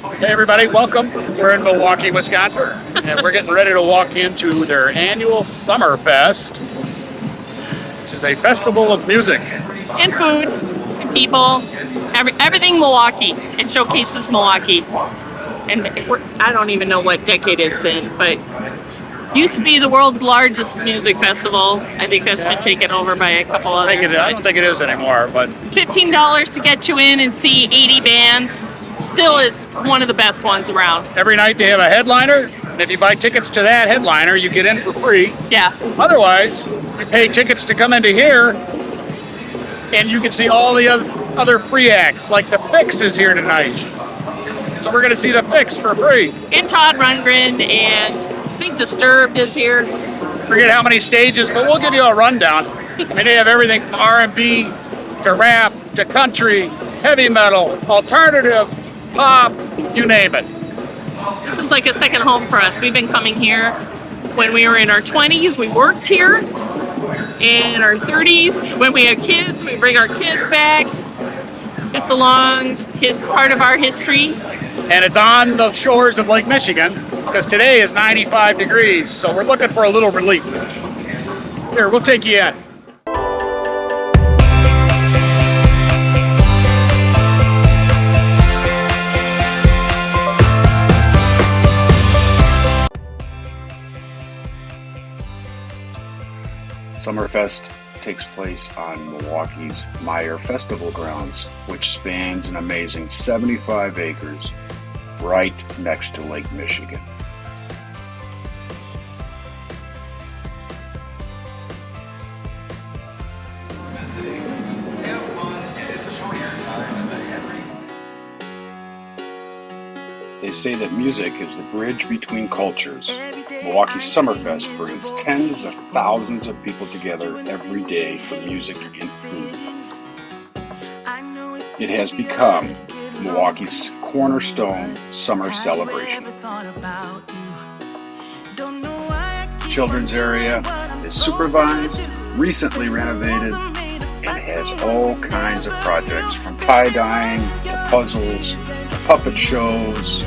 Hey everybody, welcome. We're in Milwaukee, Wisconsin, and we're getting ready to walk into their annual Summerfest, which is a festival of music. And food, and people, everything Milwaukee. It showcases Milwaukee. And I don't even know what decade it's in, but used to be the world's largest music festival. I think that's been taken over by a couple others. I don't think it is anymore, but $15 to get you in and see 80 bands. Still is one of the best ones around. every night they have a headliner, and if you buy tickets to that headliner, you get in for free. Yeah. Otherwise, you pay tickets to come into here, and you can see all the other free acts, like The Fix is here tonight. So we're going to see The Fix for free. And Todd Rundgren, and I think Disturbed is here. Forget how many stages, but we'll give you a rundown. I mean, they have everything from R&B to rap to country, heavy metal, alternative, pop, you name it. This is like a second home for us. We've been coming here when we were in our 20s. We worked here. In our 30s, when we have kids, we bring our kids back. It's part of our history. And it's on the shores of Lake Michigan, because today is 95 degrees, so we're looking for a little relief. Here, we'll take you in. Summerfest takes place on Milwaukee's Meyer Festival grounds, which spans an amazing 75 acres right next to Lake Michigan. They say that music is the bridge between cultures. Milwaukee Summerfest brings tens of thousands of people together every day for music and food. It has become Milwaukee's cornerstone summer celebration. Children's area is supervised, recently renovated, and has all kinds of projects from tie-dyeing to puzzles to puppet shows.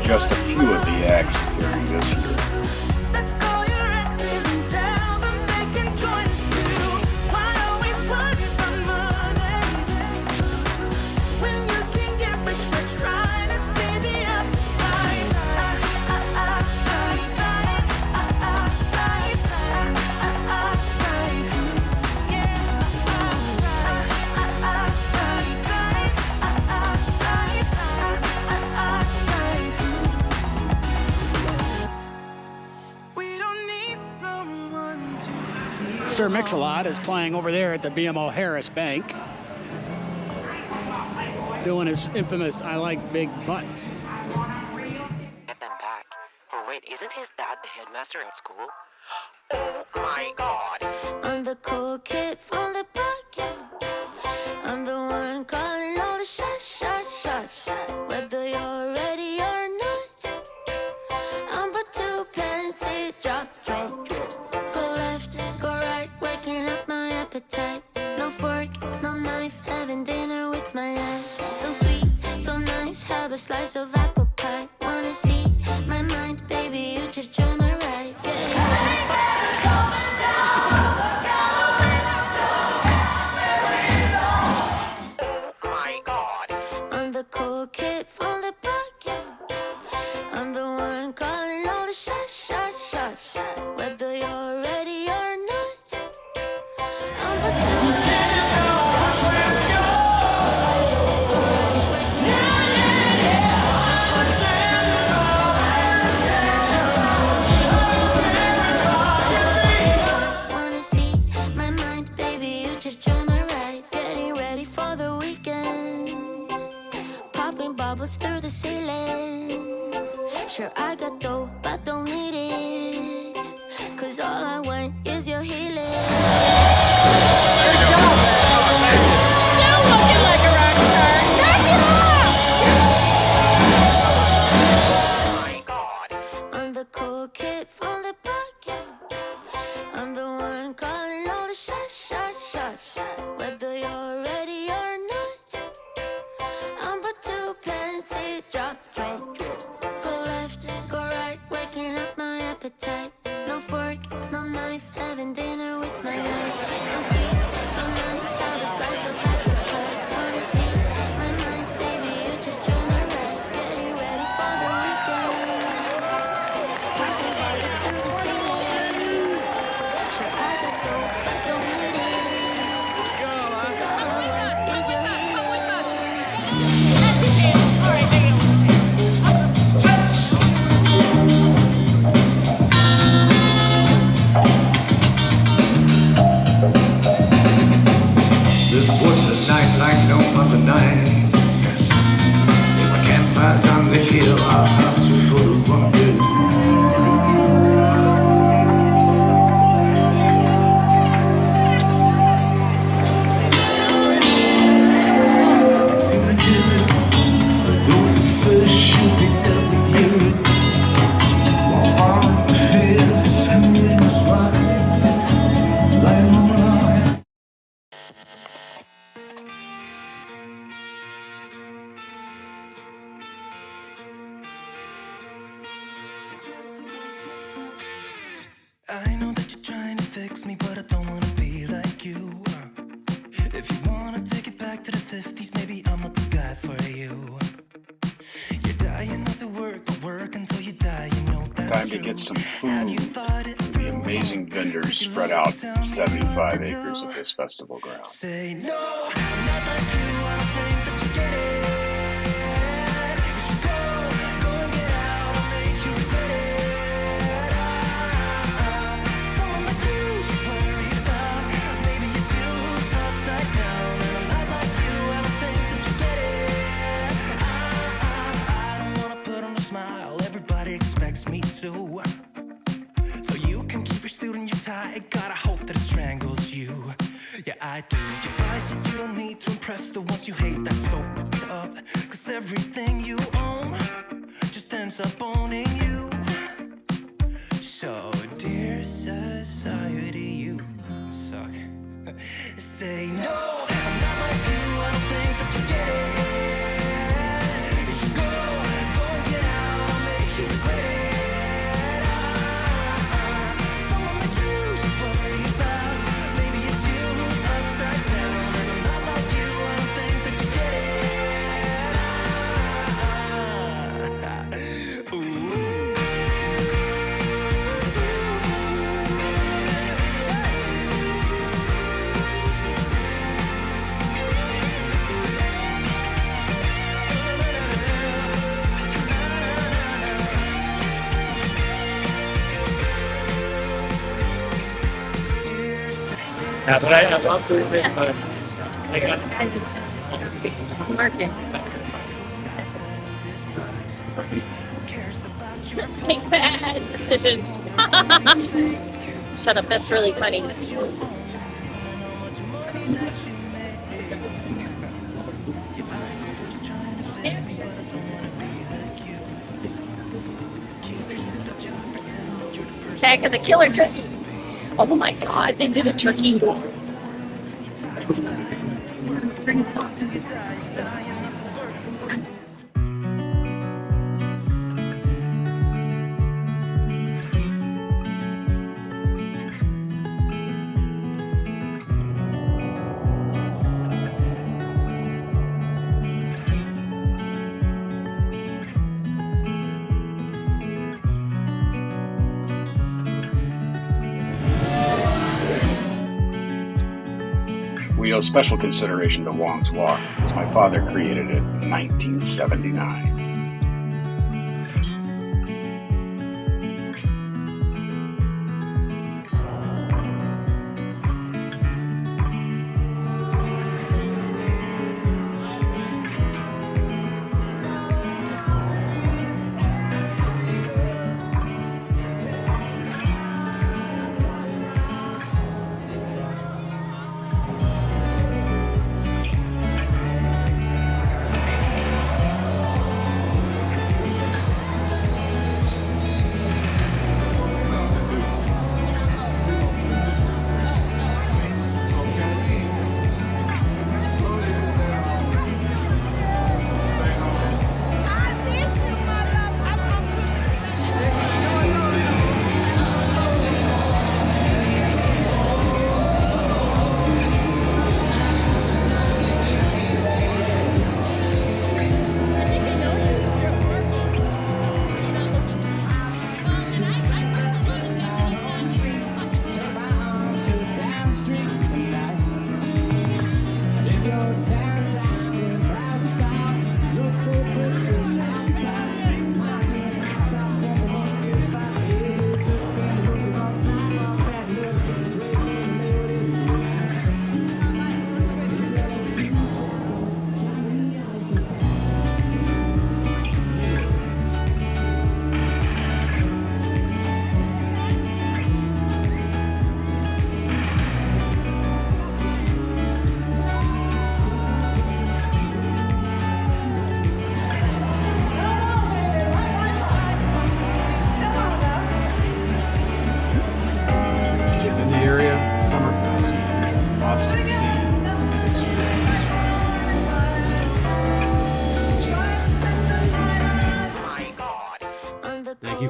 Just a few of the acts during this year. Sir Mix-a-Lot is playing over there at the BMO Harris Bank, doing his infamous "I like big butts." Get them back. Oh wait, isn't his dad the headmaster at school? Oh my god. I'm the cool kid from the block. I'm the one calling all the shots. Whether you're ready or not, I'm about to plenty drop. Go left, go right, working up my appetite. No fork, no knife, having dinner with my eyes. So sweet, so nice, have a slice of apple pie. Wanna see my mind, baby? dough, but don't need it. Cause all I want is your healing. Still looking like a rock star. Knock it off! Oh my god. I'm the cool kid from the block. I'm the one calling all the shots. Whether you're ready or not, I'm but two plenty drop. Go left, go right, working up my appetite. No fork, no knife, having dinner with my eyes. So sweet, so nice, have a slice of apricot. Wanna see my mind, baby, you just join my ride. Getting ready for the weekend. Popping bottles through the ceiling. Sure, I got dough, but don't need it. Cause all I want is your healing. Alright, there you go. This was a night like no other night. There were campfires on the hill, our hearts were full of wonder. Those who say she'll be dead with you, while all the fears is hanging us right, lying on the line. I know that you're trying to fix me, but I don't wanna be like you. If you wanna take it back to the 50s, maybe I'm not the guy for you. You're dying not to work, but work until you die, you know that's Time to true. get some Have you food. thought it The through? amazing vendors spread out 75 acres of this festival ground. Say no, I'm not like you, I don't think that you get it. You should go and get out, I'll make you regret it. Someone like you should worry about, maybe your two's upside down. And I'm not like you, I don't think that you get it. I don't wanna put on a smile, everybody expects me to. So you can keep your suit and your tie, gotta hope that it strangles you. Yeah, I do. You buy shit you don't need to impress the ones you hate, that's so f***ed up. Cause everything you own just ends up owning you. So, dear society, you suck. Say no, I'm not like you, I don't think that you get it. You should go and get out, I'll make you regret it. Someone like you should worry about, maybe it's you who's upside down. And I'm not like you, I don't think that you get it. Ooh. Yeah, but I love to admit, I got Market. Make bad decisions. Shut up, that's really funny. Attack of the Killer Turkey. Oh my god, they did a turkey. We owe special consideration to Wong's Walk, as my father created it in 1979.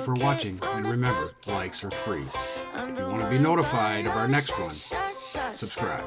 for watching, and remember, likes are free. If you want to be notified of our next one, subscribe.